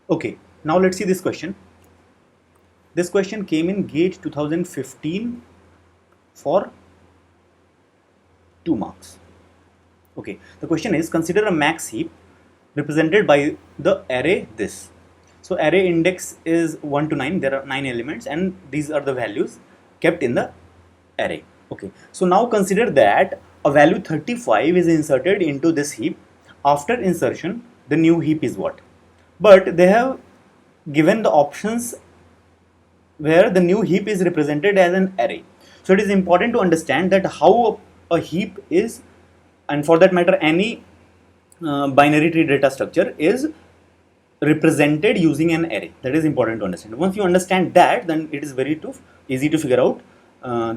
Okay, now let's see this question. This question came in GATE 2015 for 2 marks. Okay, the question is, consider a max heap represented by the array this. So array index is 1 to 9, there are 9 elements and these are the values kept in the array. Okay, so now consider that a value 35 is inserted into this heap. After insertion, the new heap is what? But they have given the options where the new heap is represented as an array. So it is important to understand that how a heap is, and for that matter any binary tree data structure is represented using an array. That is important to understand. Once you understand that, then it is very easy to figure out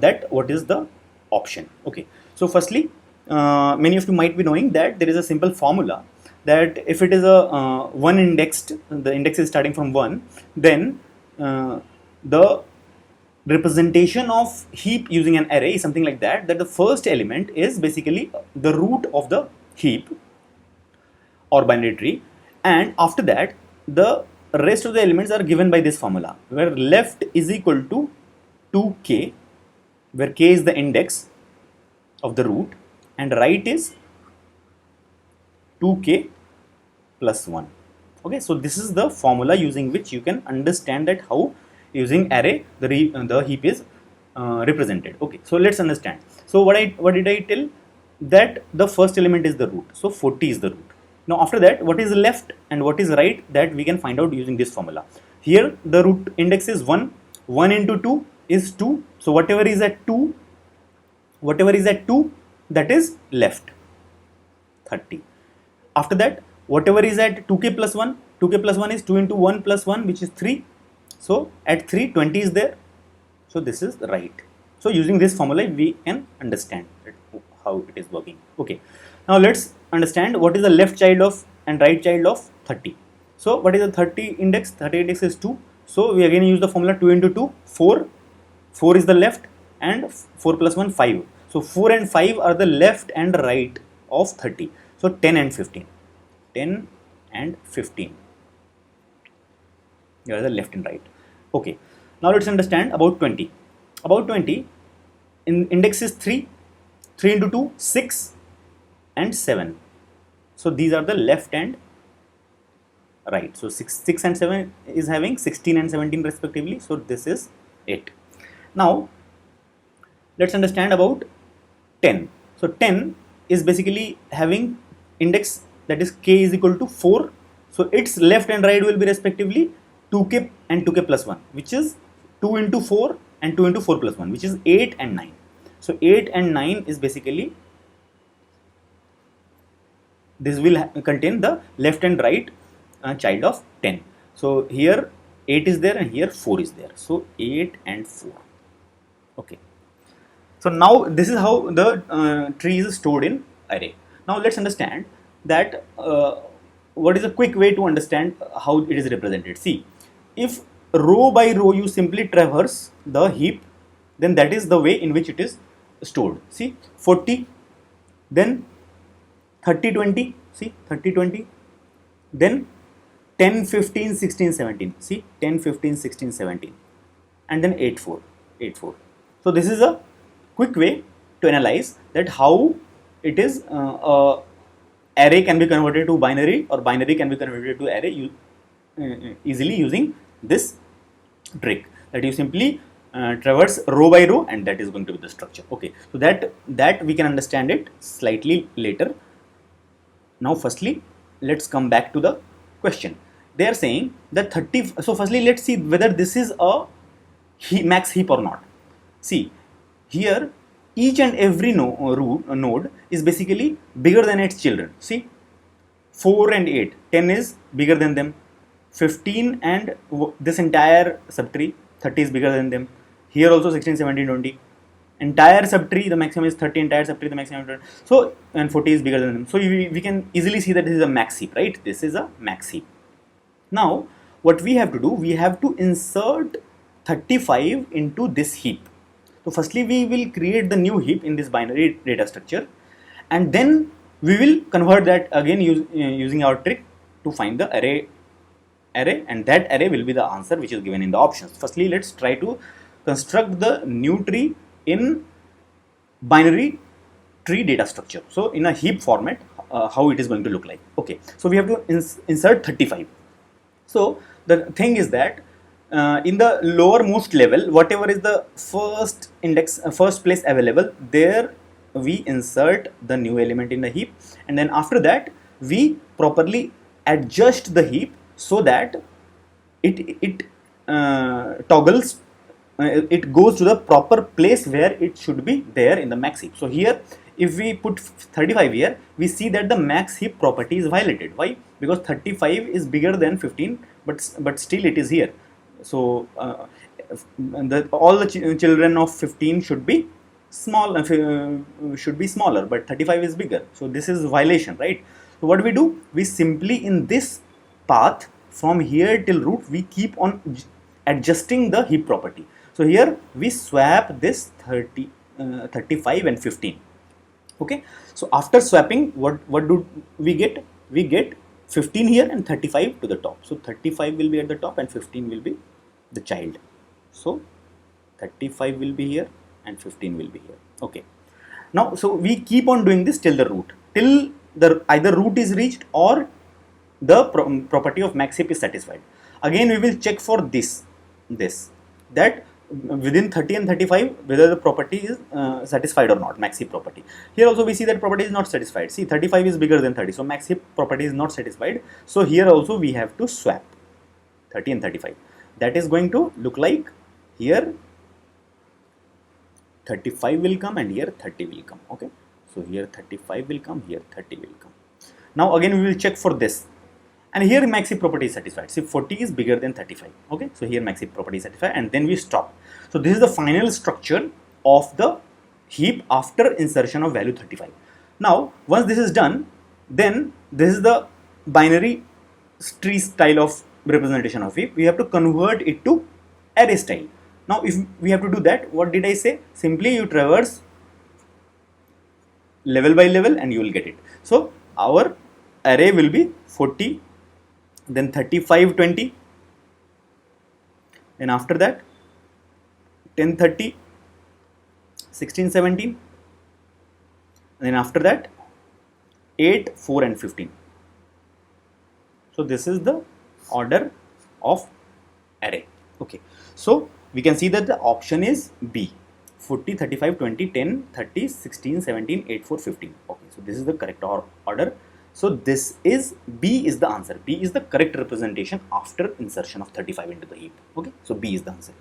that what is the option. Okay, so firstly, many of you might be knowing that there is a simple formula that if it is a one indexed, the index is starting from 1, then the representation of heap using an array is something like that the first element is basically the root of the heap or binary tree, and after that the rest of the elements are given by this formula where left is equal to 2k, where k is the index of the root, and right is 2k plus 1. Okay, so this is the formula using which you can understand that how using array the heap is represented. Okay, so let's understand. So what did I tell? That the first element is the root, so 40 is the root. Now after that, what is left and what is right, that we can find out using this formula. Here the root index is 1, 1 into 2 is 2, so whatever is at 2, that is left, 30. After that, whatever is at 2k plus 1, 2k plus 1 is 2 into 1 plus 1, which is 3. So at 3, 20 is there. So this is right. So using this formula, we can understand how it is working. Okay. Now let's understand what is the left child of and right child of 30. So what is the 30 index? 30 index is 2. So we again use the formula 2 into 2, 4. 4 is the left and 4 plus 1, 5. So 4 and 5 are the left and right of 30. So 10 and 15. 10 and 15. Here are the left and right. Okay. Now let's understand about 20. About 20, index is 3. 3 into 2, 6 and 7. So these are the left and right. So 6 and 7 is having 16 and 17 respectively. So this is it. Now let's understand about 10. So 10 is basically having index, that is k is equal to 4. So its left and right will be respectively 2k and 2k plus 1, which is 2 into 4 and 2 into 4 plus 1, which is 8 and 9. So 8 and 9 is basically, this will contain the left and right child of 10. So here 8 is there and here 4 is there. So 8 and 4. Okay. So now this is how the tree is stored in array. Now let's understand that what is a quick way to understand how it is represented. See, if row by row you simply traverse the heap, then that is the way in which it is stored. See, 40, then 30, 20, see 30, 20, then 10, 15, 16, 17, see 10, 15, 16, 17, and then 8, 4, 8, 4. So this is a quick way to analyze that how it is array can be converted to binary or binary can be converted to array easily using this trick, that you simply traverse row by row and that is going to be the structure. Okay, so that we can understand it slightly later. Now firstly, let's come back to the question. They are saying that 30, so firstly let's see whether this is a max heap or not. See, here each and every node is basically bigger than its children. See, 4 and 8, 10 is bigger than them, 15 and this entire subtree, 30 is bigger than them. Here also 16, 17, 20. Entire subtree, the maximum is 30, entire subtree, the maximum is 20. So, and 40 is bigger than them. So, we can easily see that this is a max heap, right? This is a max heap. Now, what we have to do, we have to insert 35 into this heap. So, firstly, we will create the new heap in this binary data structure, and then we will convert that again using our trick to find the array array, and that array will be the answer which is given in the options. Firstly, let's try to construct the new tree in binary tree data structure. So in a heap format, how it is going to look like. Okay, so we have to insert 35. So the thing is that in the lowermost level, whatever is the first index, first place available, there we insert the new element in the heap, and then after that we properly adjust the heap so that it toggles, it goes to the proper place where it should be there in the max heap. So here if we put 35 here, we see that the max heap property is violated. Why? Because 35 is bigger than 15, but still it is here. So all the children of 15 should be small, should be smaller, but 35 is bigger. So this is violation, right? So what we do? We simply in this path from here till root, we keep on adjusting the heap property. So here we swap this 35 and 15. Okay, so after swapping, what do we get? We get 15 here and 35 to the top. So 35 will be at the top and 15 will be the child. So 35 will be here and 15 will be here. Okay, now so we keep on doing this till the root, till the either root is reached or the property of max heap is satisfied. Again we will check for this that within 30 and 35 whether the property is satisfied or not, max heap property. Here also we see that property is not satisfied. See, 35 is bigger than 30, so max heap property is not satisfied. So here also we have to swap 30 and 35. That is going to look like here 35 will come and here 30 will come. Okay, so here 35 will come, here 30 will come. Now again we will check for this, and here max heap property is satisfied. See, 40 is bigger than 35. Okay, so here max heap property is satisfied, and then we stop. So this is the final structure of the heap after insertion of value 35. Now once this is done, then this is the binary tree style of representation of heap. We have to convert it to array style. Now if we have to do that, what did I say? Simply you traverse level by level and you will get it. So our array will be 40, then 35, 20, then after that 10, 30, 16, 17, and then after that 8, 4 and 15. So this is the order of array. Okay, so we can see that the option is B, 40, 35, 20, 10, 30, 16, 17, 8, 4, 15. Okay, so this is the correct order. So this is B is the answer. B is the correct representation after insertion of 35 into the heap. Okay, so B is the answer.